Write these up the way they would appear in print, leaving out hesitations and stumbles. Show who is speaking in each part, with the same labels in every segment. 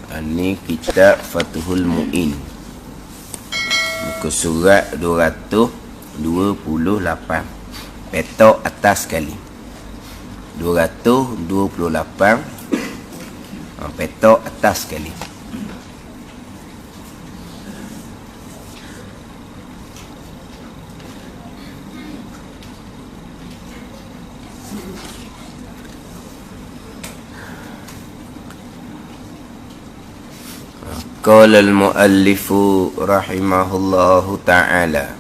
Speaker 1: Ini kitab Fathul Mu'in, muka surat 228, petok atas sekali 228, petok atas sekali. Qala al-muallifu rahimahullahu ta'ala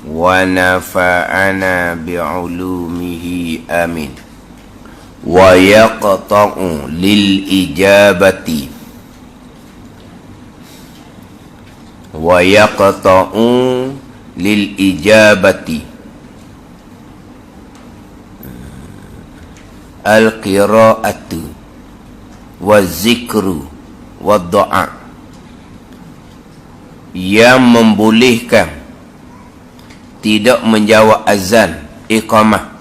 Speaker 1: wa nafa'ana bi'ulumihi amin wa yaqta'u lil ijabati al-qira'atu wa zikru wa doa, yang membolehkan tidak menjawab azan iqamah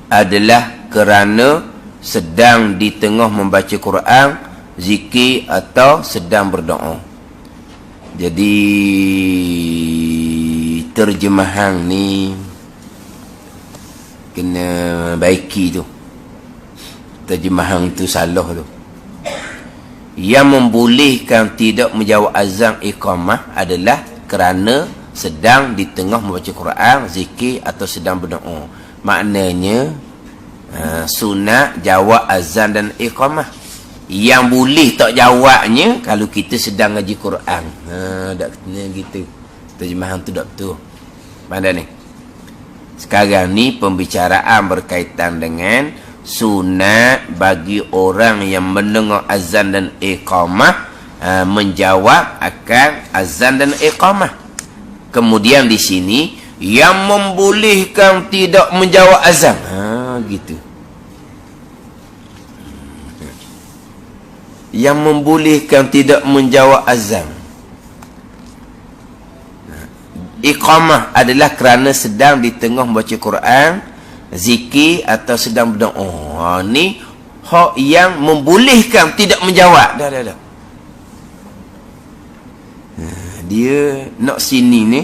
Speaker 1: adalah kerana sedang di tengah membaca Quran, zikir atau sedang berdoa. Jadi terjemahan ni kena baiki tu, terjemahan tu salah tu. Yang membolehkan tidak menjawab azan iqamah adalah kerana sedang di tengah membaca Quran, zikir atau sedang berdoa. Maknanya sunat jawab azan dan iqamah. Yang boleh tak jawabnya kalau kita sedang ngaji Quran. Tak kena gitu. Terjemahan tu tak betul. Pandai ni. Sekarang ni pembicaraan berkaitan dengan sunat bagi orang yang mendengar azan dan iqamah menjawab akan azan dan iqamah. Kemudian di sini yang membolehkan tidak menjawab azan. Gitu. Yang membolehkan tidak menjawab azan. Iqamah adalah kerana sedang di tengah membaca Quran, zikir atau sedang berdoa. Ni hak yang membolehkan tidak menjawab. Dah. Dia nak sini ni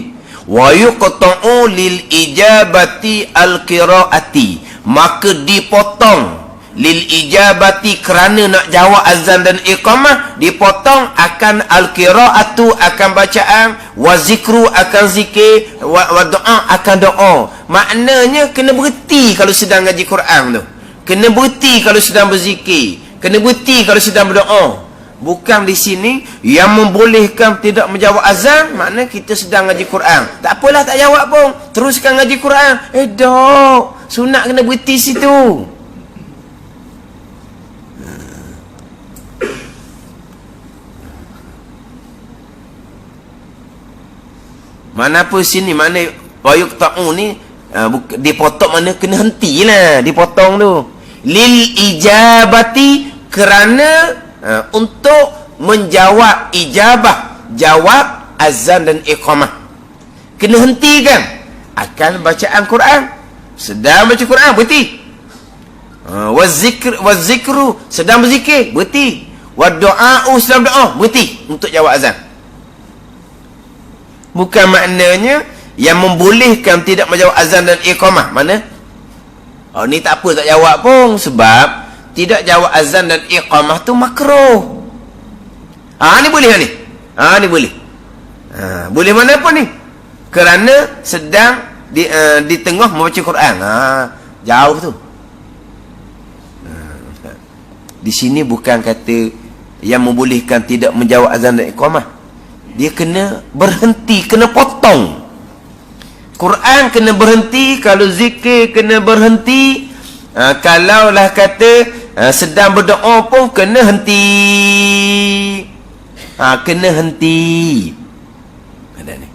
Speaker 1: wa yuqta'u lil ijabati al qiraati, maka dipotong lil ijabati kerana nak jawab azan dan iqamah, dipotong akan al qiraatu akan bacaan, wa zikru akan zikir, wa doa akan doa. Maknanya kena berhenti kalau sedang ngaji Quran tu, kena berhenti kalau sedang berzikir, kena berhenti kalau sedang berdoa. Bukan di sini yang membolehkan tidak menjawab azan, makna kita sedang ngaji Quran. Tak apalah tak jawab pun, teruskan ngaji Quran. Dok, sunat kena berhenti situ. Mana apa sini, mana wayuk ta'u ni dipotong, mana kena hentilah dipotong tu. Lil ijabati, kerana untuk menjawab ijabah, jawab azan dan iqamah, kena hentikan akan bacaan Quran. Sedang baca Quran berhenti. Wazikru sedang berzikir berhenti. Wadu'a'u sedang doa berhenti untuk jawab azan. Bukan maknanya yang membolehkan tidak menjawab azan dan iqamah. Mana? Ni tak apa tak jawab pun, sebab tidak jawab azan dan iqamah tu makruh. Ni boleh ni. Ni boleh. Boleh mana pun ni. Kerana sedang di tengah membaca Quran. Jauh tu. Di sini bukan kata yang membolehkan tidak menjawab azan dan iqamah. Dia kena berhenti, kena potong. Quran kena berhenti, kalau zikir kena berhenti. Kalaulah kata sedang berdoa pun kena henti. Kena henti. Ada ni.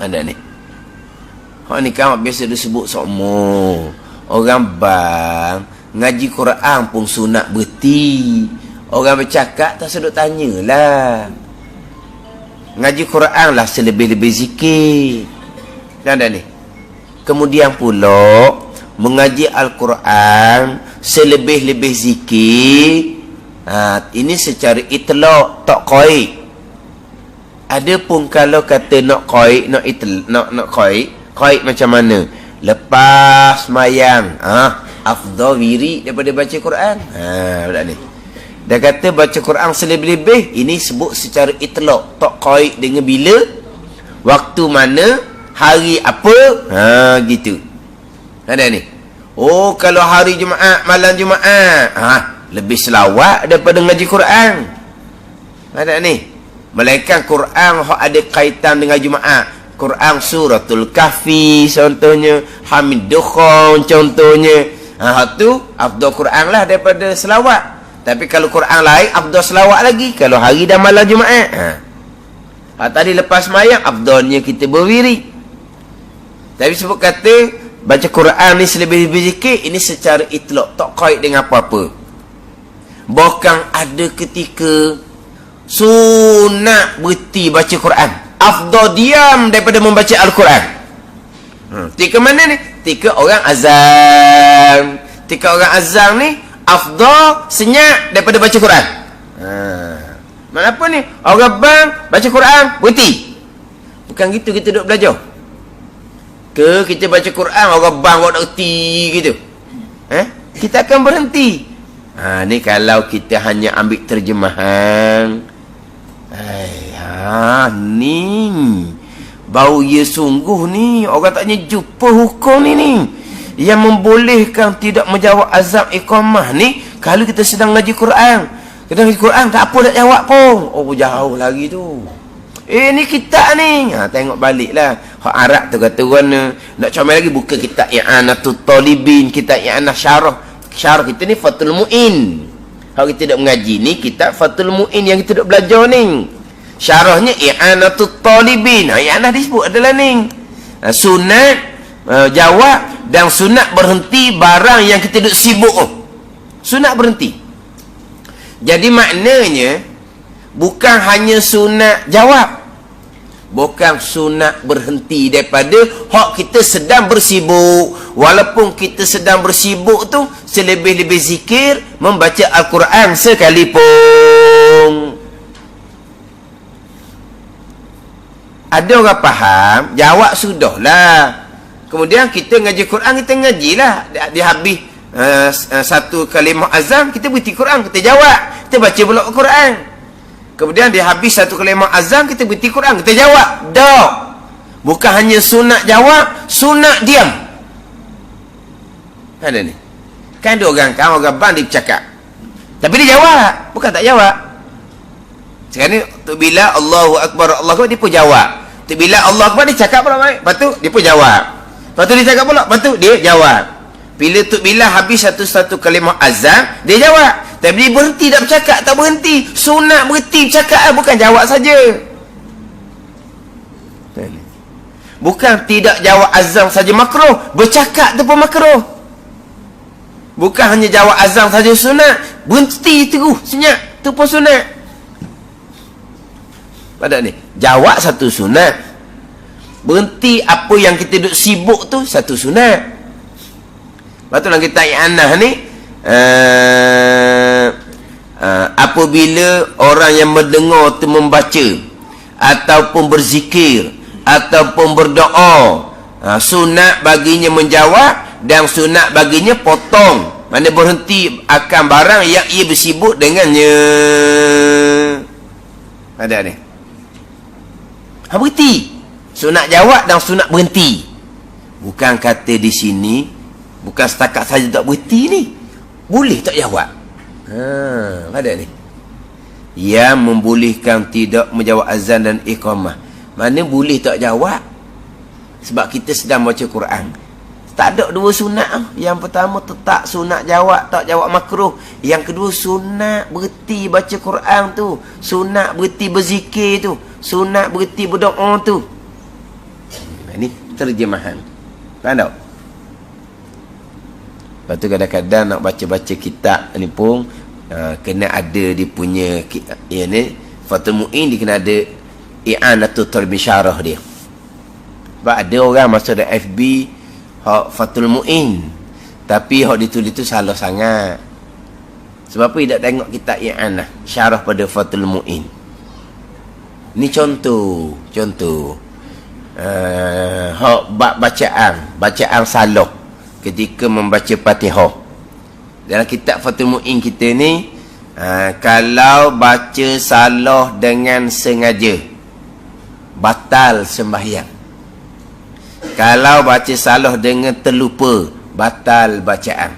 Speaker 1: Ada ni. Hak ni kan biasa disebut sokmo. Orang bang ngaji Quran pun sunat berhenti. Orang bercakap tak sedut tanyalah. Ngaji Quran lah selebih-lebih zikir. Dan ni. Kemudian pula mengaji Al-Quran selebih-lebih zikir. Ini secara itlaq, tak qaid. Adapun kalau kata nak qaid, nak qaid macam mana? Lepas mayang, afdal wiri daripada baca Quran. Budak ni. Dia kata baca Quran selebih-lebih, ini sebut secara itlaq, tak qaid dengan bila, waktu mana, hari apa, gitu. Ada ni. Oh, kalau hari Jumaat, malam Jumaat, lebih selawat daripada ngaji Quran. Ada ni. Melainkan Quran ada kaitan dengan Jumaat. Quran suratul Kahfi contohnya, Hamid Dukhon contohnya. Tu afdal Quran lah daripada selawat. Tapi kalau Quran lain afdal selawat lagi kalau hari dan malam Jumaat. Tadi lepas mayang afdalnya kita berwiri. Tapi sebut kata baca Quran ni selebih-lebih zikir, ini secara itlaq, tak kait dengan apa-apa. Bahkan ada ketika sunat berhenti baca Quran, afdal diam daripada membaca Al-Quran. Tika mana ni? Tika orang azan. Tika orang azan ni afdal senyap daripada baca Quran. Kenapa ni? Orang bang baca Quran berhenti. Bukan gitu kita duduk belajar. Ke kita baca Quran orang bang buat erti gitu. Kita akan berhenti. Ni kalau kita hanya ambil terjemahan. Ni bau ya sungguh ni orang tak jumpa hukum ni yang membolehkan tidak menjawab azan iqamah ni kalau kita sedang ngaji Quran. Kita ngaji Quran tak apa nak jawab pun. Oh jauh lagi tu. Ni kitab ni. Tengok baliklah. Hak Arab tu kata orang nak comel lagi buka kitab I'anatul Talibin, kitab I'anah Syarah. Syarah kita ni Fathul Mu'in. Kalau kita nak mengaji ni kitab Fathul Mu'in yang kita nak belajar ni. Syarahnya I'anatul Talibin. I'anah disebut adalah ni. Sunat jawab dan sunat berhenti barang yang kita duk sibuk. Sunat berhenti. Jadi maknanya bukan hanya sunat jawab, bukan sunat berhenti daripada hak kita sedang bersibuk. Walaupun kita sedang bersibuk tu selebih-lebih zikir membaca Al-Quran sekalipun. Ada orang faham, jawab sudahlah. Kemudian kita ngaji Quran, kita ngajilah. Dia habis satu kalimah azan, kita berhenti Quran, kita jawab. Kita baca pula Quran. Kemudian dia habis satu kalimah azan, kita berhenti Quran, kita jawab. Dak. Bukan hanya sunat jawab, sunat diam. Ada ni. Kan ada orang bang dia bercakap. Tapi dia jawab, bukan tak jawab. Sekarang ni tu bila Allahu Akbar, Allah Akbar dia pun jawab. Tu bila Allah Akbar dia cakap pula baik. Lepas tu dia pun jawab. Lepas tu dia cakap pula, lepas tu dia jawab. Bila habis satu kalimah azan, dia jawab. Tapi dia berhenti tak bercakap, tak berhenti. Sunat berhenti bercakap, bukan jawab saja. Bukan tidak jawab azan saja makruh, bercakap tu pun makruh. Bukan hanya jawab azan saja sunat, berhenti terus senyap, tu pun sunat. Pada ni, jawab satu sunat. Berhenti apa yang kita duk sibuk tu satu sunat. Lepas tu dalam kitab I'anah ni apabila orang yang mendengar tu membaca ataupun berzikir ataupun berdoa, sunat baginya menjawab dan sunat baginya potong. Mana berhenti akan barang yang ia bersibuk dengannya. Ada ni. Berhenti. Sunat jawab dan sunat berhenti. Bukan kata di sini, bukan setakat saja tak berhenti ni. Boleh tak jawab. Ada ni. Yang membolehkan tidak menjawab azan dan iqamah. Mana boleh tak jawab? Sebab kita sedang baca Quran. Tak ada dua sunat. Yang pertama tetap sunat jawab, tak jawab makruh. Yang kedua sunat berhenti baca Quran tu. Sunat berhenti berzikir tu. Sunat berhenti berdoa tu. Ini terjemahan. Faham tak? Lepas tu kadang-kadang nak baca-baca kitab ni pun kena ada dia punya ni Fathul Mu'in, dia kena ada I'anatul Talibin syarah dia. Sebab ada orang masuk dalam FB hak Fathul Mu'in. Tapi hak ditulis tu salah sangat. Sebab apa tidak tengok kitab I'anah, syarah pada Fathul Mu'in. Ni contoh. Hak bacaan salah ketika membaca Fatihah. Dalam kitab Fathul Mu'in kita ni, kalau baca salah dengan sengaja, batal sembahyang. Kalau baca salah dengan terlupa, batal bacaan.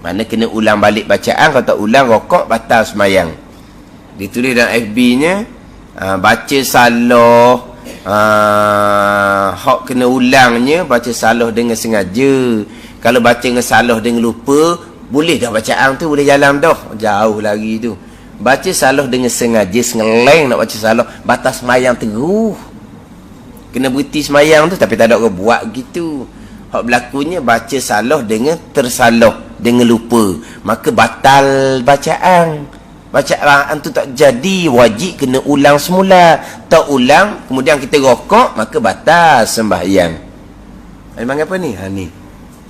Speaker 1: Mana kena ulang balik bacaan. Kalau tak ulang, rokok, batal sembahyang. Ditulis dalam FB-nya, baca salah, hak kena ulangnya, baca salah dengan sengaja. Kalau baca dengan salah dengan lupa, boleh dah bacaan tu, boleh jalan dah. Jauh lagi tu. Baca salah dengan sengaja, sengeleng nak baca salah, batas semayang terus. Kena berhenti semayang tu, tapi tak ada orang buat gitu. Hak berlakunya baca salah dengan tersalah, dengan lupa, maka batal bacaan. Bacaan tu tak jadi, wajib kena ulang semula. Tak ulang, kemudian kita rokok, maka batal sembahyang. Memang apa ni? Ni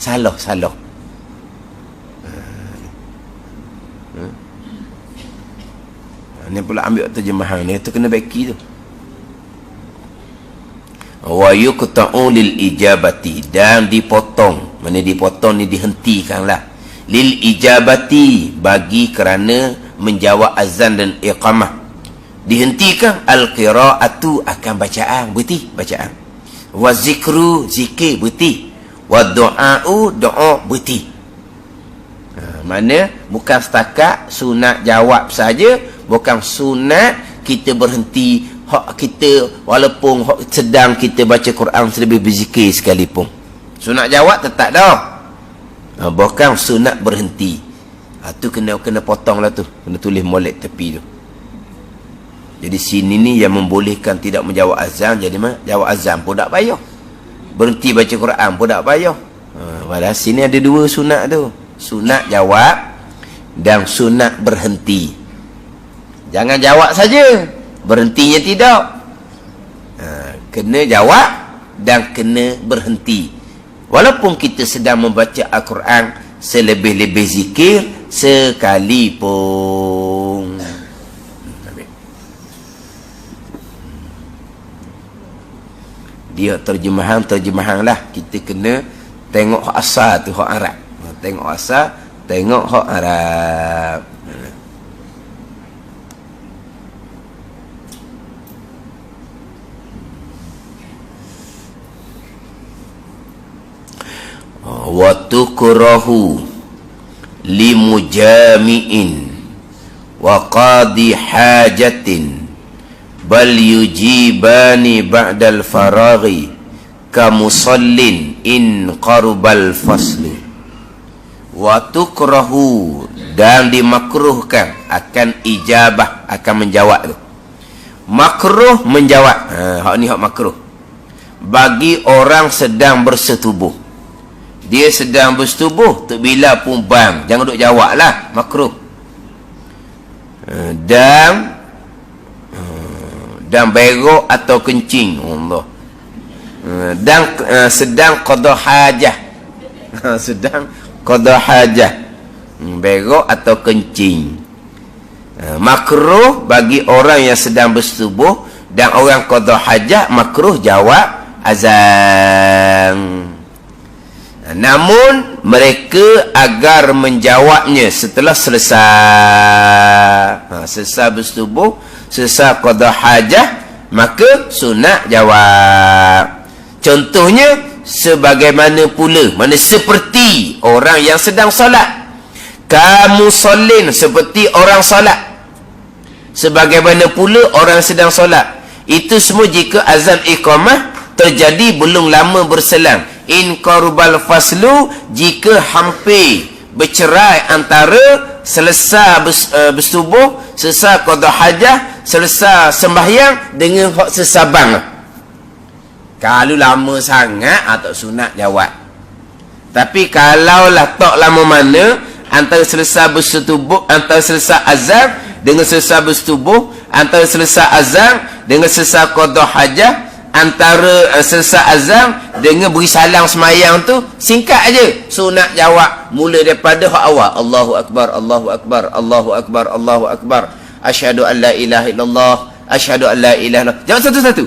Speaker 1: salah. Ni pula ambil terjemahan ni, tu kena baiki tu. Wa yuqta'u lil ijabati, dan dipotong. Mana dipotong ni, dihentikanlah. Lil ijabati, bagi kerana menjawab azan dan iqamah. Dihentikan al-qira'atu, akan bacaan, berhenti bacaan. Wa zikru, zikir, berhenti. Wa du'a'u, doa, berhenti. Mana bukan setakat sunat jawab saja, bukan sunat kita berhenti hak kita, walaupun hak sedang kita baca Quran selebih berzikir sekalipun. Sunat jawab tetap dah. Bukan sunat berhenti. Tu kena potong lah tu. Kena tulis molek tepi tu. Jadi sini ni yang membolehkan tidak menjawab azan. Jadi jawab azan pun tak payah. Berhenti baca Quran pun tak payah. Padahal sini ada dua sunat tu. Sunat jawab dan sunat berhenti. Jangan jawab saja, berhentinya tidak. Kena jawab dan kena berhenti. Walaupun kita sedang membaca Al-Quran, selebih-lebih zikir sekalipun. Dia terjemahan lah. Kita kena tengok hak asal tu, hak Arab. Tengok asal, tengok hak Arab. Wa tukrahu limujami'in wa qadi hajatin bal yujibani ba'dal faraghi kamusallin in qarubal faslu. Wa tukrahu, dan dimakruhkan, akan ijabah, akan menjawab tu. Makruh menjawab. Hak ni hak makruh bagi orang sedang bersetubuh. Dia sedang bersetubuh, tu bila pun bang, jangan duk jawab lah, makruh. Dan berok atau kencing, Allah. Dan sedang qada hajah. Sedang qada hajah, berok atau kencing. Makruh bagi orang yang sedang bersetubuh dan orang qada hajah, makruh jawab azan. Namun mereka agar menjawabnya setelah selesai. Selesai bersetubuh, selesai qada hajah, maka sunat jawab. Contohnya sebagaimana pula, mana seperti orang yang sedang solat. Kamu solin, seperti orang solat. Sebagaimana pula orang sedang solat. Itu semua jika azan iqamah terjadi belum lama berselang. In qarubal faslu, jika hampir bercerai antara selesai bersubuh, selesai qada hajah, selesai sembahyang dengan hak sesabang. Kalau lama sangat atau sunat jawab. Tapi kalaulah tak lama mana, antara selesai bersetubuh, antara selesai azan dengan selesai bersetubuh, antara selesai azan dengan selesai qada hajah, antara selesai azan dengan beri salam semayang tu singkat aja. Sunat jawab mula daripada hak awal. Allahu akbar, Allahu akbar, Allahu akbar, Allahu akbar. Asyhadu an la ilaha illallah, asyhadu an la ilaha illallah. Jawab satu-satu.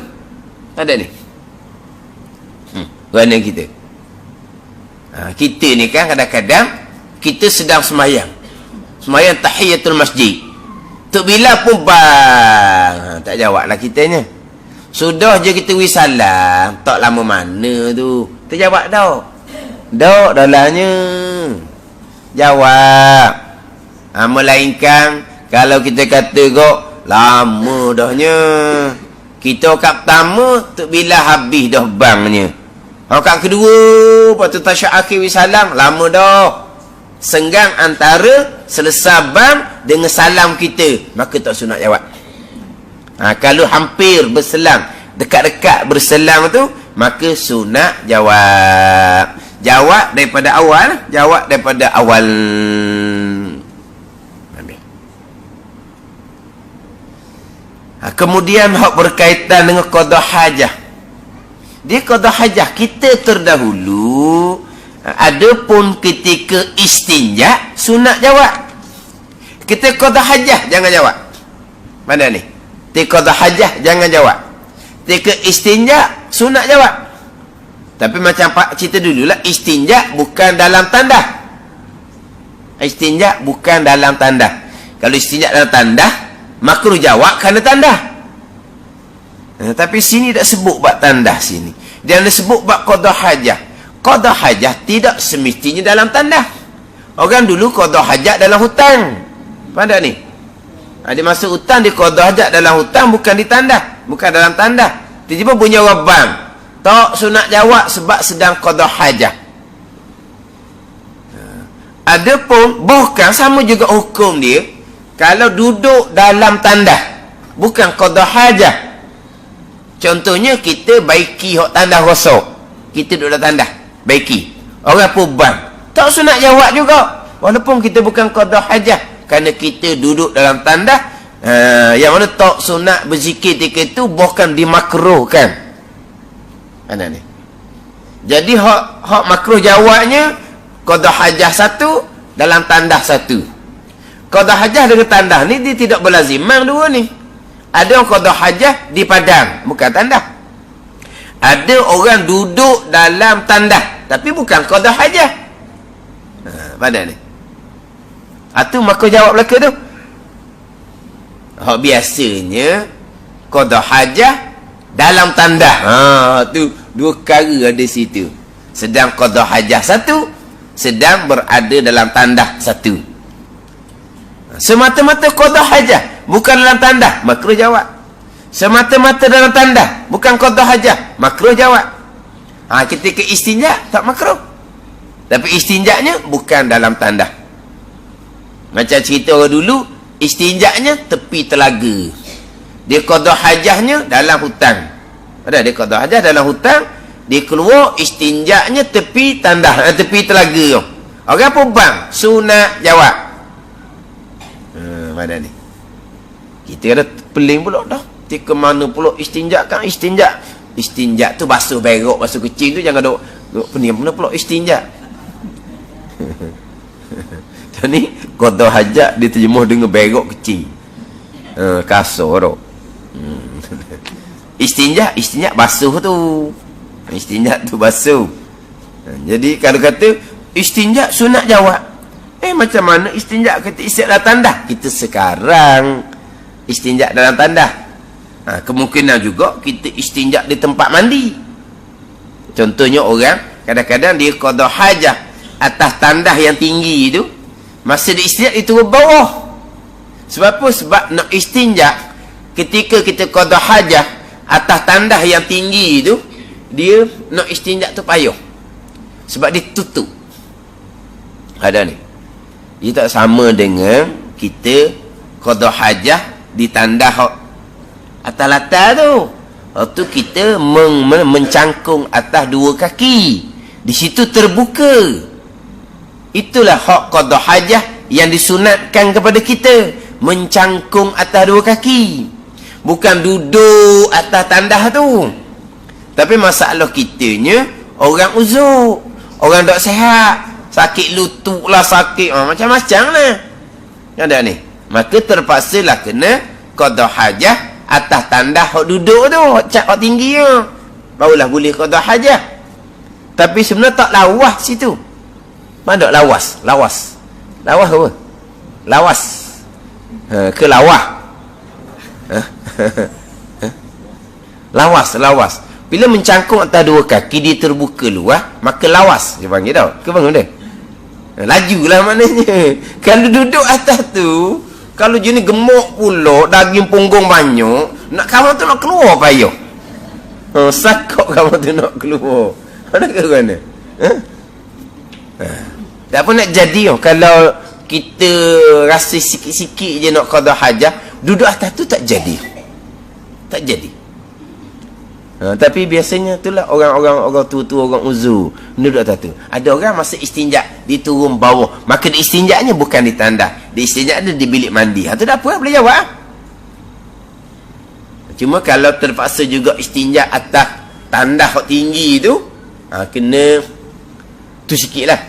Speaker 1: Ada ni. Kerana kita. Kita ni kan kadang-kadang kita sedang semayang. Semayang tahiyatul masjid. Tok bila pun bang. Tak jawablah kitanya. Sudah je kita beri salam, tak lama mana tu. Terjawab dah. Dak dalahnya. Jawab. Melainkan kalau kita kata kok lama dahnya. Kita kat pertama tu bila habis dah bangnya. Kat kedua lepas tu tasyahud akhir beri salam, lama dah. Senggang antara selesai bang dengan salam kita, maka tak sunat jawab. Kalau hampir berselang, dekat-dekat berselang tu, maka sunat jawab. Jawab daripada awal. Jawab daripada awal. Kemudian hak berkaitan dengan qada hajah. Dia qada hajah kita terdahulu. Adapun ketika istinja sunat jawab. Kita qada hajah jangan jawab. Mana ni? Ketika qada hajah jangan jawab. Ketika istinja sunat jawab. Tapi macam Pak cerita dululah, istinja bukan dalam tanda. Istinja bukan dalam tanda. Kalau istinja dalam tanda, makruh jawab kerana tanda. Tapi sini tak sebut bab tanda sini. Dia ada sebut bab qada hajah. Qada hajah tidak semestinya dalam tanda. Orang dulu qada hajat dalam hutang. Pada ni. Dia masuk hutang, dia qada hajat dalam hutang, bukan di tanda. Bukan dalam tanda. Tiba-tiba bunyi orang bang. Tak sunat jawab sebab sedang qada hajah. Adapun bukan sama juga hukum dia kalau duduk dalam tanda, bukan qada hajah. Contohnya kita baiki hak tanda rosak. Kita duduk dalam tanda, baiki. Orang pun bang. Tak sunat jawab juga. Walaupun kita bukan qada hajah, kerana kita duduk dalam tanda, yang mana tak sunat berzikir ketika itu bukan dimakruhkan. Mana ni? Jadi hak makruh jawabnya qada hajah satu, dalam tanda satu. Qada hajah dengan tanda ni dia tidak berlazimah dua ni. Ada orang qada hajah di padang, bukan tanda. Ada orang duduk dalam tanda, tapi bukan qada hajah. Pada ni. Itu makruh jawab belaka tu. Biasanya qada hajah dalam tanda. Tu dua perkara ada situ. Sedang qada hajah satu, sedang berada dalam tanda satu. Semata-mata qada hajah, bukan dalam tanda, makruh jawab. Semata-mata dalam tanda, bukan qada hajah, makruh jawab. Ketika istinja tak makruh. Tapi istinjanya bukan dalam tanda. Macam cerita orang dulu, istinjanya tepi telaga. Dia qada hajahnya dalam hutang. Ada dia qada hajah dalam hutang, dia keluar istinjanya tepi tanda, tepi telaga. Orang apa bang? Sunat jawab. Mana ni? Kita ada peling pula dah. Ke mana pula istinja kan? Istinja tu basuh berok, basuh kecil tu, jangan duk pening mana pula istinja. Ni qada hajat diterjemah dengan berok kecil. Kasar tu. Istinja basuh tu. Istinja tu basuh. Jadi kalau kata istinja sunat jawab. Macam mana istinja kata istinja dalam tanda? Kita sekarang istinja dalam tanda. Kemungkinan juga kita istinja di tempat mandi. Contohnya orang kadang-kadang dia qada hajah atas tandah yang tinggi itu, masa dia istinja itu bawah. Sebab apa? Sebab nak istinja ketika kita qada hajah atas tandah yang tinggi itu, dia nak istinja tu payah. Sebab dia tutup. Ada ni. Dia tak sama dengan kita qada hajah di tanda atas latar tu. Tu kita mencangkung atas dua kaki. Di situ terbuka. Itulah hak qada hajah yang disunatkan kepada kita. Mencangkung atas dua kaki. Bukan duduk atas tandah tu. Tapi masalah kitanya orang uzur, orang tak sihat, sakit lutut lah, sakit macam-macam lah. Ada ni. Maka terpaksalah kena qada hajah atas tanda hak duduk tu, hak tinggi tu. Barulah boleh qada hajah. Tapi sebenarnya tak lawas situ. Mana tak lawas? Lawas. Lawas apa? Lawas. Ke lawah? Lawas. Bila mencangkung atas dua kaki, dia terbuka luar, maka lawas dia panggil tau. Ke bangun dia? Lajulah maknanya. Kalau duduk atas tu, kalau jenis gemuk pula, daging punggung banyak, nak kawan tu nak keluar payah. Sakok kawan tu nak keluar. Mana ke mana? Tak apa nak jadi. Kalau kita rasa sikit-sikit je nak qada hajah, duduk atas tu tak jadi. Tak jadi. Tapi biasanya itulah orang tua-tua, orang uzur duduk atas tu. Ada orang masa istinja diturun bawah, maka di istinjaknya bukan di tandas, di istinjak ada di bilik mandi. Itu dah apa boleh jawab. Cuma kalau terpaksa juga istinja atas tandas yang tinggi tu, kena tu sikit lah.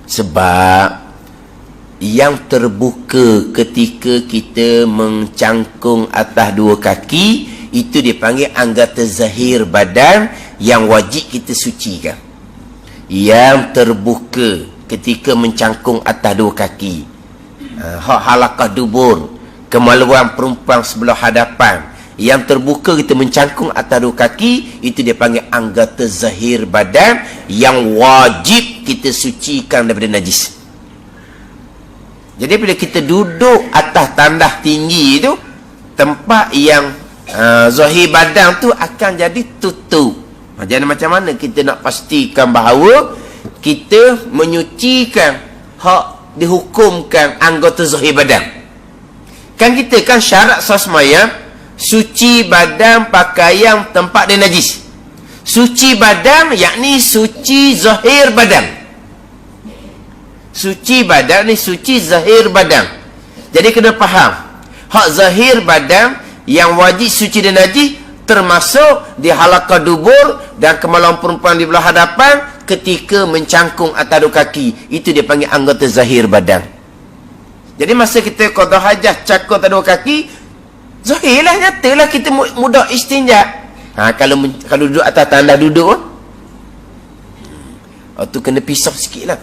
Speaker 1: Sebab yang terbuka ketika kita mencangkung atas dua kaki, itu dipanggil anggota zahir badan yang wajib kita sucikan. Yang terbuka ketika mencangkung atas dua kaki, hak halakah dubur, kemaluan perempuan sebelah hadapan, yang terbuka kita mencangkung atas dua kaki, itu dipanggil anggota zahir badan yang wajib kita sucikan daripada najis. Jadi bila kita duduk atas tandas tinggi itu, tempat yang zahir badan tu akan jadi tutup. Jadi macam mana kita nak pastikan bahawa kita menyucikan hak dihukumkan anggota zahir badan? Kan kita kan syarat sasmaya suci badan, pakaian, tempat dia najis. Suci badan yakni suci zahir badan. Suci badan ni suci zahir badan. Jadi kena faham, hak zahir badan yang wajib suci dan najis termasuk di halaqah dubur dan kemaluan perempuan di belah hadapan ketika mencangkung atas dua kaki. Itu dia panggil anggota zahir badan. Jadi masa kita qada hajah cangkung atas dua kaki, zahir lah, nyatalah kita mudah istinja. Kalau duduk atas tanda duduk, tu kena pisau sikit lah.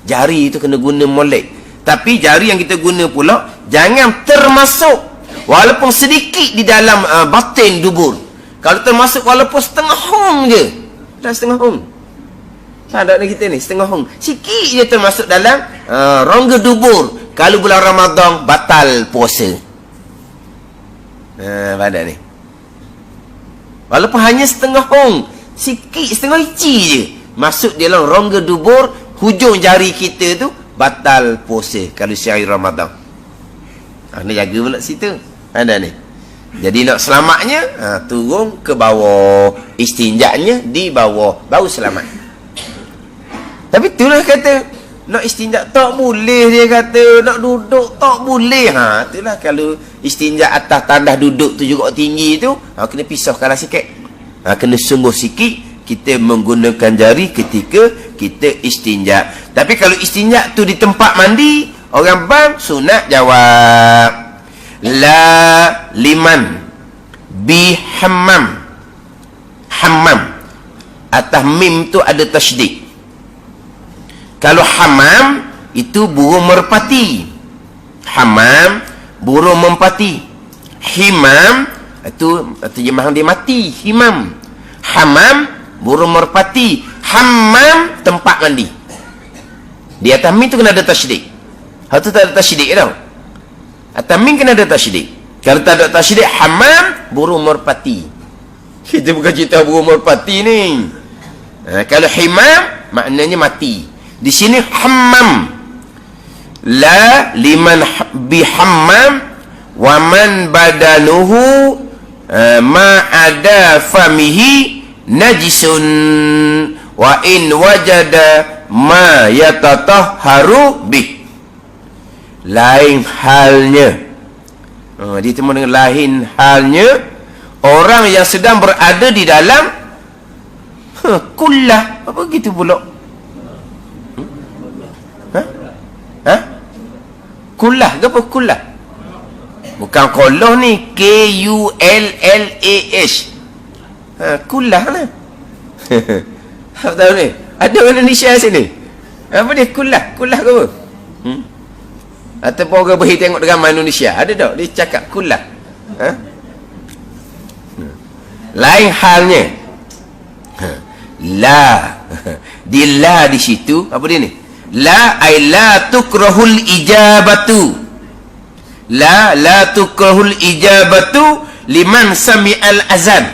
Speaker 1: Jari tu kena guna molek. Tapi jari yang kita guna pula jangan termasuk walaupun sedikit di dalam batin dubur. Kalau termasuk walaupun setengah hong je, dah setengah hong. Ada ni kita ni setengah hong, sikit je termasuk dalam rongga dubur. Kalau bulan Ramadan batal puasa. Pada ni walaupun hanya setengah hong, sikit, setengah inci je masuk dalam rongga dubur, hujung jari kita tu batal puasa kalau syahri Ramadan. Ni jaga pula situ. Ada ni. Jadi nak selamatnya, turun ke bawah, istinjaknya di bawah, baru selamat. Tapi itulah kata, nak istinjak tak boleh, dia kata nak duduk tak boleh. Itulah kalau istinjak atas tandas duduk tu juga tinggi tu, kena pisahkanlah sikit. Kena sungguh sikit kita menggunakan jari ketika kita istinjak. Tapi kalau istinjak tu di tempat mandi, orang bang sunat jawab la liman bi hammam. Hammam atas mim tu ada tasydid. Kalau hammam itu burung merpati. Hammam burung merpati. Himam itu terjemahan dia mati, himam. Hammam burung merpati. Hammam tempat mandi. Di atas mim tu kena ada tasydid. Hal tu tak ada tasydid tau. Atas mim kena ada tasydid. Kalau tak ada tasydid, hammam burung merpati. Kita bukan cerita burung merpati ni. Kalau himam maknanya mati. Di sini hammam. La liman bi hammam wa man badanuhu ma ada famihi najisun wa in wajada ma yatatahharu bih. Lain halnya, dia temu dengan lain halnya orang yang sedang berada di dalam kullah. Apa gitu pula? Kullah ke apa kullah? Bukan qullah ni, K-U-L-L-A-H. Kullah lah. Apa tahu ni? Ada orang Indonesia sini. Apa dia kullah? Kullah ke apa? Ataupun orang berhenti tengok drama Indonesia. Ada tak? Dia cakap kullah. Lain halnya. La. Di la di situ. Apa dia ni? La ay la tukrahul ijabatu. La tukrahul ijabatu liman sami'al azan.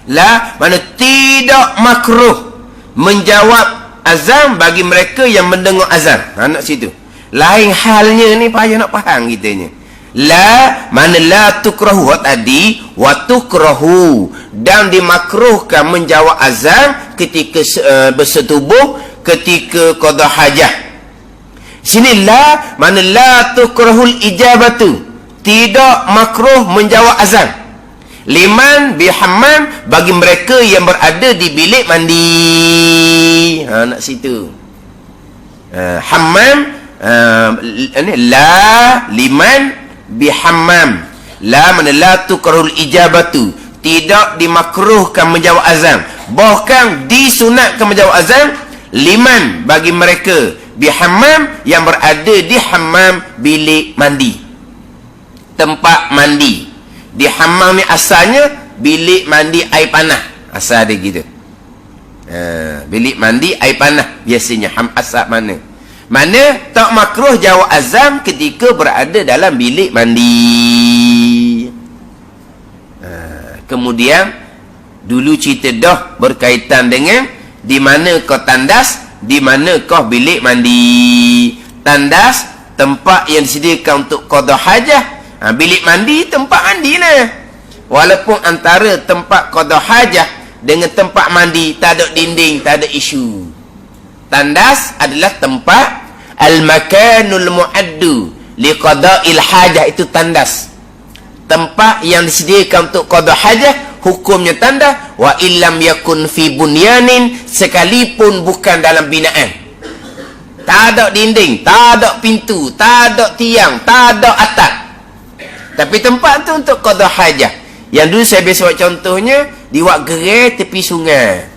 Speaker 1: La mana tidak makruh menjawab azan bagi mereka yang mendengar azan. Nak situ. Lain halnya ni payah nak faham kitanya. La mana la tukrahu tadi, wa tukrahu, dan dimakruhkan menjawab azan ketika bersetubuh, ketika qada hajah. Sini la mana la tukrahul ijabatu, tidak makruh menjawab azan. Liman bihammam, bagi mereka yang berada di bilik mandi. Nak situ. Hammam, la liman bihammam. La mana la tukrahul ijabatu, tidak dimakruhkan menjawab azan, bahkan disunatkan menjawab azan liman, bagi mereka bihammam, yang berada di hammam, bilik mandi, tempat mandi. Di hammam ni asalnya bilik mandi air panah, asal dia gitu. Bilik mandi air panah biasanya. Asal mana tak makruh jawab azan ketika berada dalam bilik mandi. Kemudian dulu cerita dah berkaitan dengan di mana kau tandas, di mana kau bilik mandi. Tandas tempat yang disediakan untuk qada hajah. Bilik mandi tempat mandi lah. Walaupun antara tempat qada hajah dengan tempat mandi tak ada dinding, tak ada isu. Tandas adalah tempat al-makanul mu'addu liqada'il hajah, itu tandas. Tempat yang disediakan untuk qada hajah, hukumnya tandas. Wa illam yakun fi bunyanin, sekalipun bukan dalam binaan. Tak ada dinding, tak ada pintu, tak ada tiang, tak ada atap. Tapi tempat tu untuk qada hajah. Yang dulu saya biasa buat contohnya, diwak gerai tepi sungai.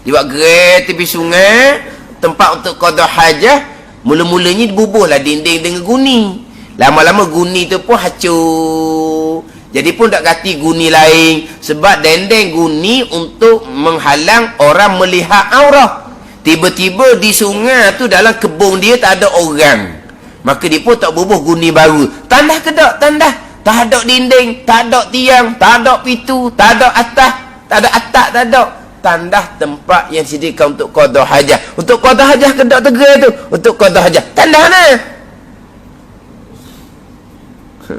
Speaker 1: Diwak gerai tepi sungai, tempat untuk qada hajah. Mula-mulanya dibubuhlah dinding dengan guni. Lama-lama guni tu pun hancur. Jadi pun tak ganti guni lain. Sebab dinding guni untuk menghalang orang melihat aurah. Tiba-tiba di sungai tu, dalam kebun dia tak ada orang. Maka dia pun tak bubuh guni baru. Tandas ke tak? Tandas. Tak ada dinding, tak ada tiang, tak ada pintu, tak ada atap, tak ada atap, tak ada. Tandas tempat yang disediakan untuk qada hajah. Untuk qada hajah ke tak tegak tu? Untuk qada hajah. Tandas ni.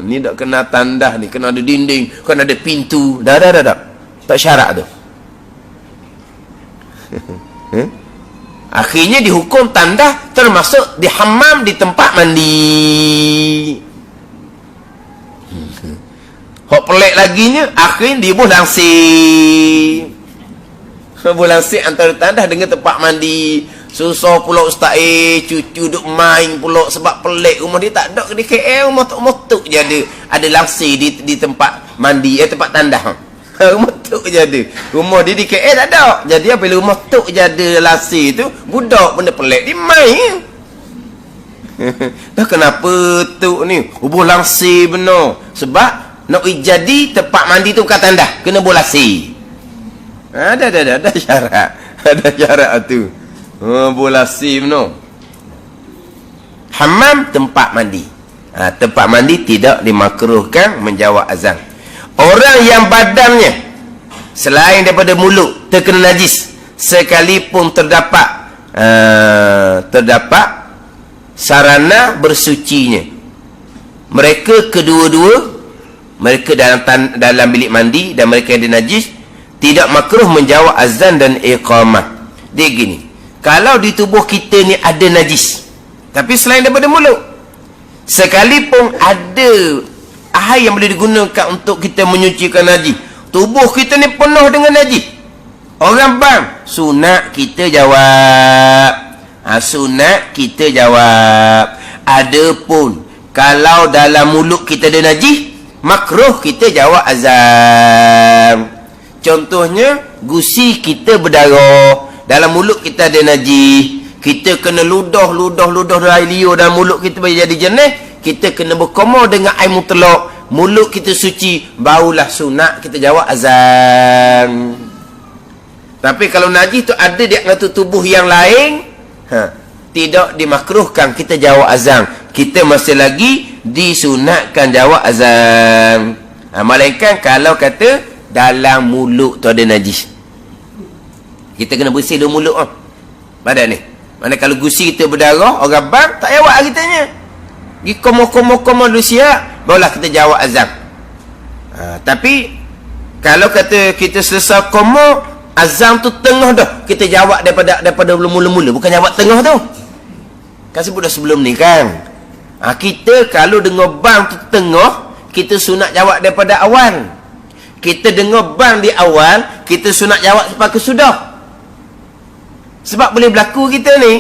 Speaker 1: Ni tak kena tandas ni, kena ada dinding, kena ada pintu. Dah. Tak syarat tu. Akhirnya dihukum tandas termasuk di hammam, di tempat mandi. Hok pelik laginya, akhirnya dibuh langsir. Buh langsir antara tandas dengan tempat mandi. Susah pula ustaz cucu duk main pula sebab pelik. Rumah dia tak ada di KL, rumah tak motok je ada langsir di tempat mandi, tempat tandas. Rumah tok je ada. Rumah dia di KL tak ada. Jadi apabila rumah tok je ada langsir tu, budak benda pelik dia main. Dah kenapa tok ni buh langsir benar? Sebab nak jadi tempat mandi tu bukan tandas, kena bolasi. Ada syarat. Ada syarat tu. Bolasi benar. Hammam tempat mandi. Tempat mandi tidak dimakruhkan menjawab azan. Orang yang badannya selain daripada mulut terkena najis, sekalipun terdapat sarana bersucinya, mereka kedua-dua, mereka dalam bilik mandi dan mereka ada najis, tidak makruh menjawab azan dan iqamah. Dia gini, kalau di tubuh kita ni ada najis, tapi selain daripada mulut, sekalipun ada air yang boleh digunakan untuk kita menyucikan najis, tubuh kita ni penuh dengan najis. Orang bang, sunat kita jawab. Sunat kita jawab. Adapun kalau dalam mulut kita ada najis, makruh kita jawab azam. Contohnya, gusi kita berdarah, dalam mulut kita ada najis, kita kena ludah air liur dalam mulut kita bagi jadi jenis, kita kena berkomor dengan air mutlak, mulut kita suci, barulah sunat kita jawab azam. Tapi kalau najis tu ada di atas tubuh yang lain, tidak dimakruhkan kita jawab azam. Kita masih lagi disunatkan jawab azam. Melainkan kalau kata dalam mulut tu ada najis, kita kena bersih dulu mulut badan ni. Mana kalau gusi kita berdarah, orang bang tak jawab kitanya. Pergi komor dulu siap, barulah kita jawab azam. Tapi kalau kata kita selesai komor, azam tu tengah dah, kita jawab daripada mula-mula, bukan jawab tengah tu. Kan sebut dah sebelum ni kan. Kita kalau dengar bang tu tengah, kita sunat jawab daripada awal. Kita dengar bang di awal, kita sunat jawab sampai ke sudah. Sebab boleh berlaku kita ni,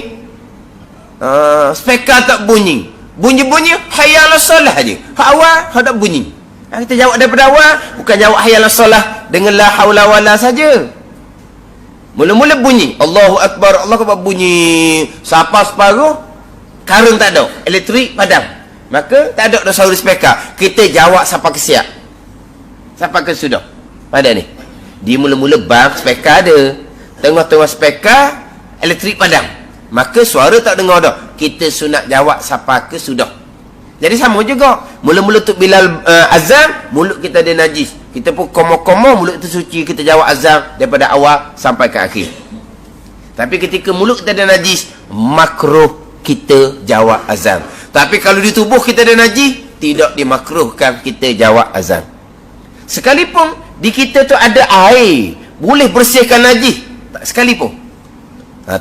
Speaker 1: speaker tak bunyi, bunyi hayya 'alas solah je, hak awal hak tak bunyi. Kita jawab daripada awal, bukan jawab hayya 'alas solah dengan la haula wala saja. Mula-mula bunyi Allahu Akbar, Allah Akbar, bunyi siapa separuh, karun tak ada, elektrik padam, maka tak ada dah suara speaker. Kita jawab sampai ke siap, sampai ke sudah. Pada ni di mula-mula bang speaker ada, tengah-tengah speaker elektrik padam, maka suara tak dengar dah, kita sunat jawab sampai ke sudah. Jadi sama juga, mula-mula tu Bilal azan, mulut kita ada najis, kita pun komo-komo mulut itu suci, kita jawab azan daripada awal sampai ke akhir. Tapi ketika mulut kita ada najis, makruh kita jawab azan. Tapi kalau di tubuh kita ada najis, tidak dimakruhkan kita jawab azan. Sekalipun di kita tu ada air, boleh bersihkan najis, tak sekalipun,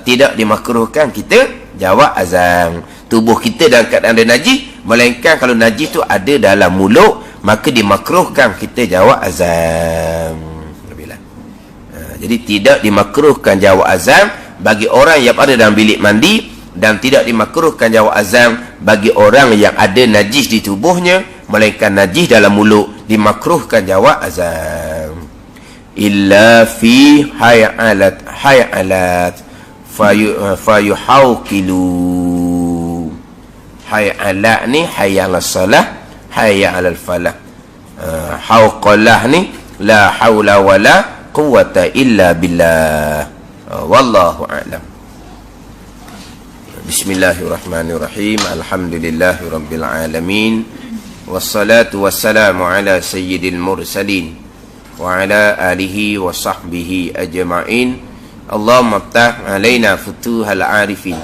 Speaker 1: tidak dimakruhkan kita jawab azan. Tubuh kita dalam keadaan ada najis, melainkan kalau najis tu ada dalam mulut, maka dimakruhkan kita jawab azan. Jadi tidak dimakruhkan jawab azan bagi orang yang ada dalam bilik mandi, dan tidak dimakruhkan jawab azan bagi orang yang ada najis di tubuhnya, melainkan najis dalam mulut, dimakruhkan jawab azan. Illa fi hayalat fayuhawkilu. Hayalat ni hayya 'alas salah, hayya 'alal falah. Hauqalah ni la haula wala quwwata illa billah. Wallahu a'lam. Bismillahirrahmanirrahim. Alhamdulillahi rabbil alamin. Wassalatu wassalamu ala sayyidil mursalin wa ala alihi wa sahbihi ajma'in. Allahumma aftah alaina futuhal arifin.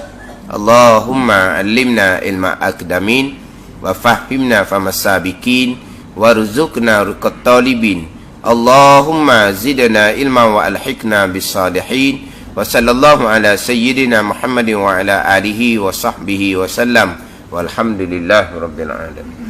Speaker 1: Allahumma allimna ilma akdamin wa fahimna famasabikin warzuqna ruqat talibin. Allahumma zidna ilma wa alhiqna bis salihin. Wa sallallahu ala sayyidina Muhammadin wa ala alihi wa sahbihi wa sallam. Walhamdulillahi rabbil alamin.